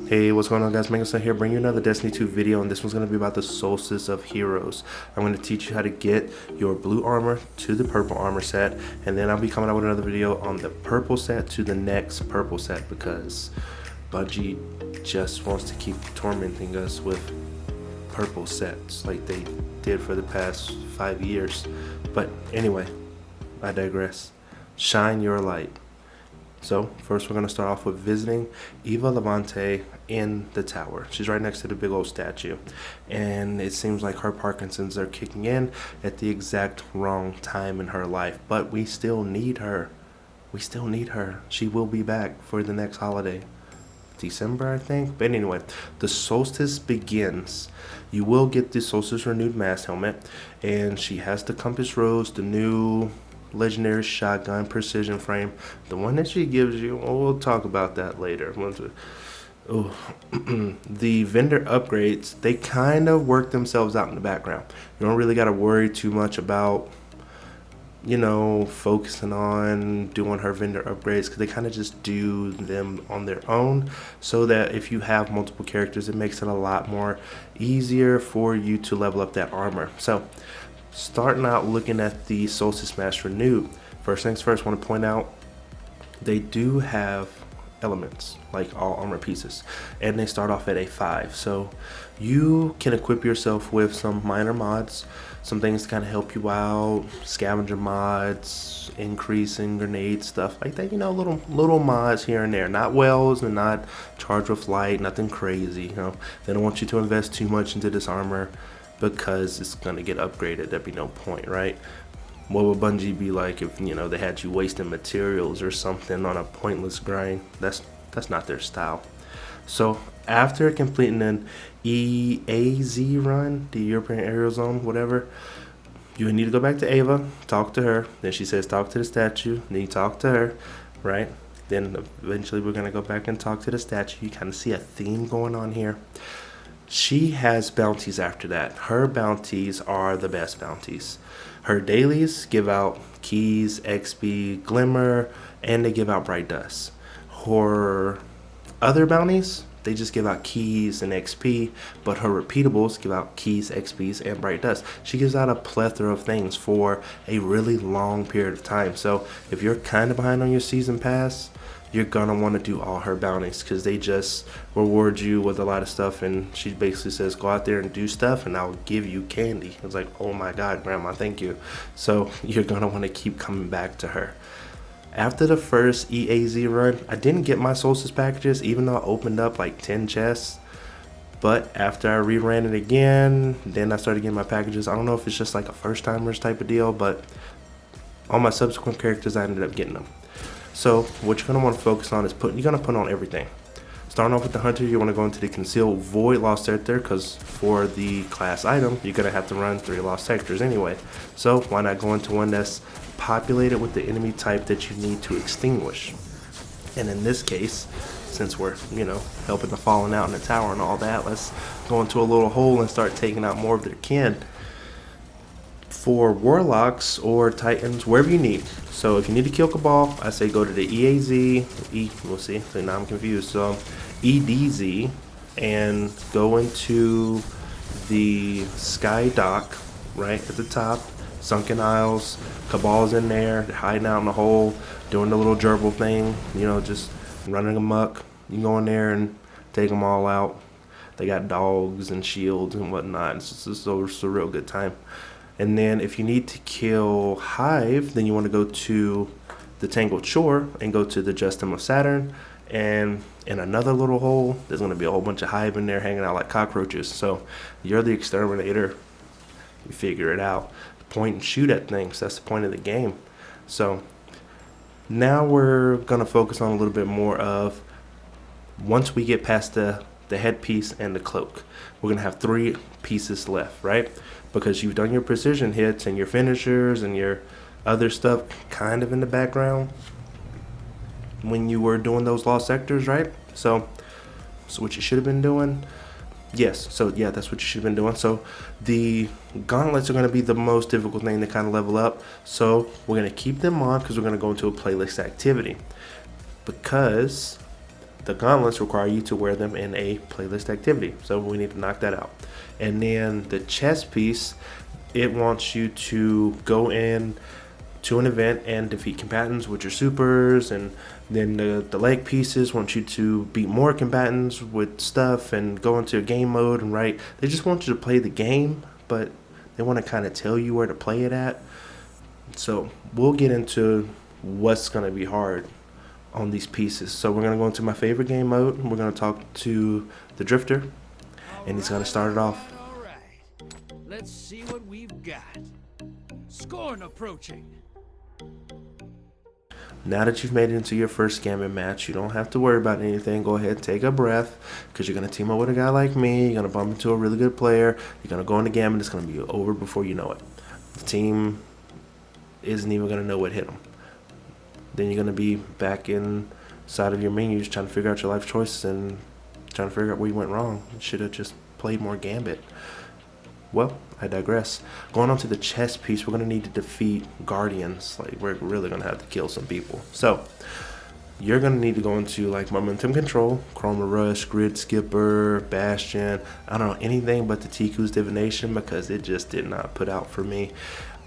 Hey, what's going on, guys? Mangoson here, bringing you another Destiny 2 video, and this one's going to be about the Solstice of Heroes. I'm going to teach you how to get your blue armor to the purple armor set, and then I'll be coming out with another video on the purple set to the next purple set, because Bungie just wants to keep tormenting us with purple sets like they did for the past 5 years. But anyway, I digress. Shine your light. So first we're going to start off with visiting Eva Lavonte in the tower. She's right next to the big old statue. And it seems like her Parkinson's are kicking in at the exact wrong time in her life. But we still need her. We still need her. She will be back for the next holiday. December, I think. But anyway, the solstice begins. You will get the Solstice Renewed Mass Helmet. And she has the Compass Rose, the new Legendary Shotgun Precision Frame, the one that she gives you. Oh, we'll talk about that later. The vendor upgrades, they kind of work themselves out in the background. You don't really got to worry too much about, focusing on doing her vendor upgrades, because they kind of just do them on their own, so that if you have multiple characters, it makes it a lot more easier for you to level up that armor. So starting out looking at the Solstice Mass Renewed, first things first, I want to point out they do have elements like all armor pieces, and they start off at a 5. So you can equip yourself with some minor mods, some things to kind of help you out, scavenger mods, increasing grenade stuff like that, little mods here and there, not wells and not charge with light, nothing crazy. They don't want you to invest too much into this armor because it's gonna get upgraded. There'd be no point, right? What would Bungie be like if they had you wasting materials or something on a pointless grind? That's not their style. So after completing an EAZ run, the European Aerial Zone, whatever, you need to go back to Eva, talk to her. Then she says talk to the statue. Then you talk to her, right? Then eventually we're gonna go back and talk to the statue. You kind of see a theme going on here. She has bounties after that. Her bounties are the best bounties. Her dailies give out keys, XP, glimmer, and they give out bright dust. Her other bounties, they just give out keys and XP, but her repeatables give out keys, XPs, and bright dust. She gives out a plethora of things for a really long period of time. So if you're kind of behind on your season pass, you're gonna want to do all her bounties, because they just reward you with a lot of stuff. And she basically says go out there and do stuff and I'll give you candy. It's like, oh my god, grandma, thank you. So you're gonna want to keep coming back to her. After the first EAZ run, I didn't get my Solstice packages, even though I opened up like 10 chests. But after I reran it again, then I started getting my packages. I don't know if it's just like a first timers type of deal, but all my subsequent characters, I ended up getting them. So what you're going to want to focus on is you're going to put on everything. Starting off with the Hunter, you want to go into the Concealed Void Lost Sector, because for the class item, you're going to have to run 3 Lost Sectors anyway. So why not go into one that's populated with the enemy type that you need to extinguish? And in this case, since we're, helping the Fallen out in the tower and all that, let's go into a little hole and start taking out more of their kin. For Warlocks or Titans, wherever you need. So if you need to kill Cabal, I say go to the we'll see, so now I'm confused. So EDZ, and go into the Sky Dock right at the top. Sunken Isles, Cabal's in there, they're hiding out in the hole, doing the little gerbil thing, just running amok. You go in there and take them all out. They got dogs and shields and whatnot. It's a real good time. And then if you need to kill Hive, then you want to go to the Tangled Shore and go to the Justum of Saturn. And in another little hole, there's going to be a whole bunch of Hive in there hanging out like cockroaches. So you're the exterminator. You figure it out. Point and shoot at things. That's the point of the game. So now we're going to focus on a little bit more of, once we get past the headpiece and the cloak, we're going to have 3 pieces left, right? Because you've done your precision hits and your finishers and your other stuff kind of in the background when you were doing those lost sectors, right? So what you should have been doing, yes, so yeah, that's what you should have been doing. So the gauntlets are going to be the most difficult thing to kind of level up, so we're going to keep them on because we're going to go into a playlist activity, because the gauntlets require you to wear them in a playlist activity, so we need to knock that out. And then the chest piece, it wants you to go in to an event and defeat combatants with your supers, and then the leg pieces want you to beat more combatants with stuff and go into a game mode, and right, they just want you to play the game, but they want to kind of tell you where to play it at. So we'll get into what's going to be hard on these pieces. So we're going to go into my favorite game mode, and we're going to talk to the Drifter, and he's going to start it off. All right. Let's see what we've got. Scorn approaching. Now that you've made it into your first Gambit match, you don't have to worry about anything. Go ahead, take a breath, because you're going to team up with a guy like me. You're going to bump into a really good player. You're going to go into Gambit. It's going to be over before you know it. The team isn't even going to know what hit them. Then you're going to be back inside of your menus trying to figure out your life choices and trying to figure out where you went wrong. You should have just played more Gambit. Well, I digress. Going on to the chess piece, we're going to need to defeat Guardians. Like, we're really going to have to kill some people. So, you're going to need to go into, like, Momentum Control, Chroma Rush, Grid Skipper, Bastion. I don't know, anything but the Tiku's Divination, because it just did not put out for me.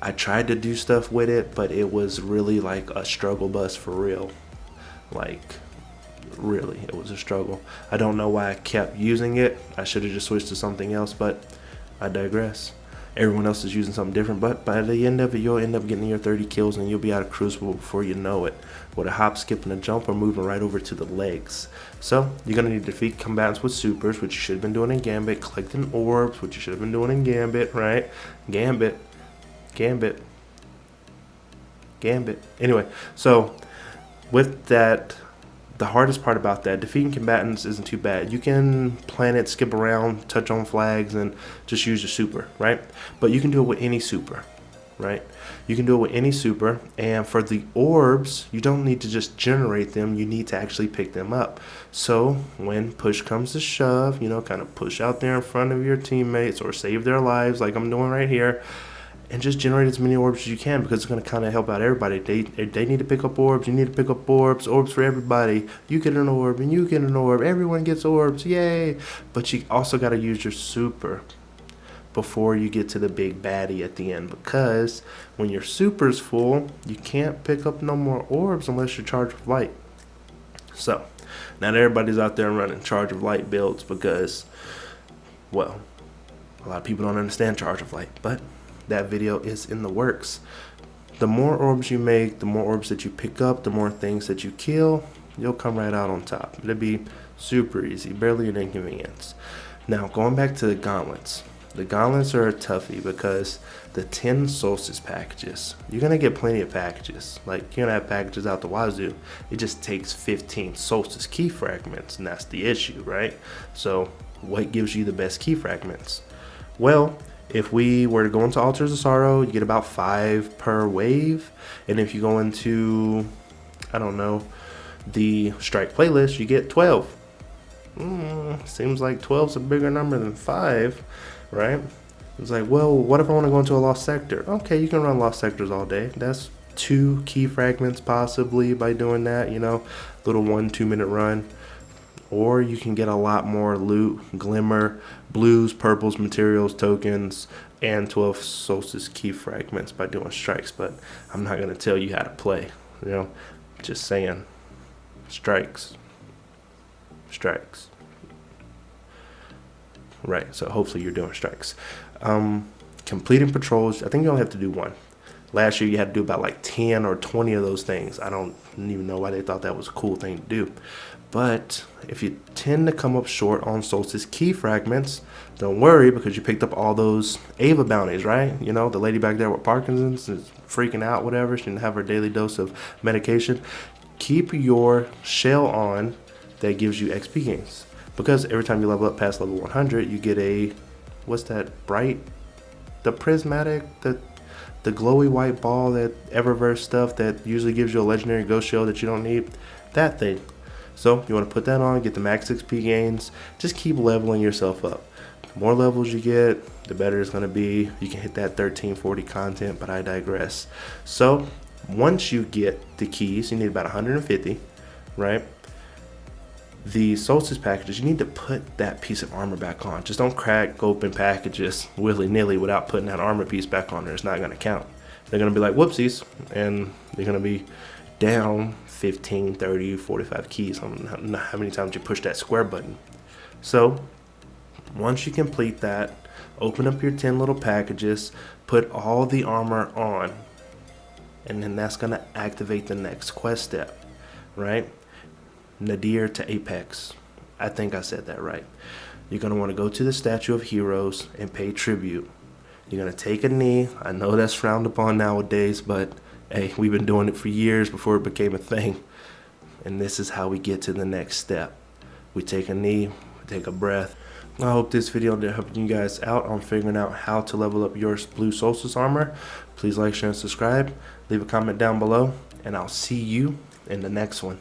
I tried to do stuff with it, but it was really like a struggle bus for real. Like, really, it was a struggle. I don't know why I kept using it. I should have just switched to something else, but I digress. Everyone else is using something different, but by the end of it, you'll end up getting your 30 kills, and you'll be out of Crucible before you know it. With a hop, skip, and a jump, or moving right over to the legs. So, you're going to need to defeat combatants with supers, which you should have been doing in Gambit. Collecting orbs, which you should have been doing in Gambit, right? Gambit. Anyway, so with that, the hardest part about that, defeating combatants isn't too bad. You can plan it, skip around, touch on flags, and just use your super, right? But you can do it with any super, right? You can do it with any super, and for the orbs, you don't need to just generate them, you need to actually pick them up. So when push comes to shove, you know, kind of push out there in front of your teammates or save their lives like I'm doing right here, and just generate as many orbs as you can, because it's going to kind of help out everybody. They need to pick up orbs. You need to pick up orbs. Orbs for everybody. You get an orb and you get an orb. Everyone gets orbs. Yay. But you also got to use your super before you get to the big baddie at the end, because when your super's full, you can't pick up no more orbs unless you're Charge of Light. So, not everybody's out there running Charge of Light builds because, well, a lot of people don't understand Charge of Light, but that video is in the works. The more orbs you make, the more orbs that you pick up, the more things that you kill, you'll come right out on top. It'll be super easy, barely an inconvenience. Now, going back to the gauntlets. The gauntlets are a toughie because the 10 Solstice packages, you're going to get plenty of packages. Like, you're going to have packages out the wazoo. It just takes 15 Solstice key fragments, and that's the issue, right? So, what gives you the best key fragments? Well, if we were to go into Altars of Sorrow, you get about 5 per wave. And if you go into, I don't know, the Strike playlist, you get 12. Seems like 12's a bigger number than 5, right? It's like, well, what if I want to go into a Lost Sector? Okay, you can run Lost Sectors all day. That's 2 key fragments possibly by doing that, you know, little 1-2 minute run. Or you can get a lot more loot, glimmer, blues, purples, materials, tokens, and 12 Solstice key fragments by doing strikes. But I'm not going to tell you how to play, you know, just saying. Strikes. Right, so hopefully you're doing strikes. Completing patrols, I think you only have to do 1. Last year you had to do about like 10 or 20 of those things. I don't even know why they thought that was a cool thing to do. But if you tend to come up short on Solstice key fragments, don't worry, because you picked up all those Eva bounties, right? You know, the lady back there with Parkinson's is freaking out, whatever. She didn't have her daily dose of medication. Keep your shell on that gives you XP gains. Because every time you level up past level 100, you get a, what's that, bright, the prismatic, the glowy white ball, that Eververse stuff that usually gives you a legendary ghost shell that you don't need. That thing. So you want to put that on, get the max XP gains, just keep leveling yourself up. The more levels you get, the better it's going to be. You can hit that 1340 content, but I digress. So once you get the keys, you need about 150, right? the Solstice packages, you need to put that piece of armor back on. Just don't crack open packages willy-nilly without putting that armor piece back on there. It's not going to count. They're going to be like whoopsies, and they're going to be down 15, 30, 45 keys on how many times you push that square button. So once you complete that, open up your 10 little packages, put all the armor on, and then that's going to activate the next quest step, right? Nadir to Apex. I think I said that right. You're going to want to go to the Statue of Heroes and pay tribute. You're going to take a knee. I know that's frowned upon nowadays, but hey, we've been doing it for years before it became a thing. And this is how we get to the next step. We take a knee, we take a breath. I hope this video did help you guys out on figuring out how to level up your blue Solstice armor. Please like, share, and subscribe. Leave a comment down below, and I'll see you in the next one.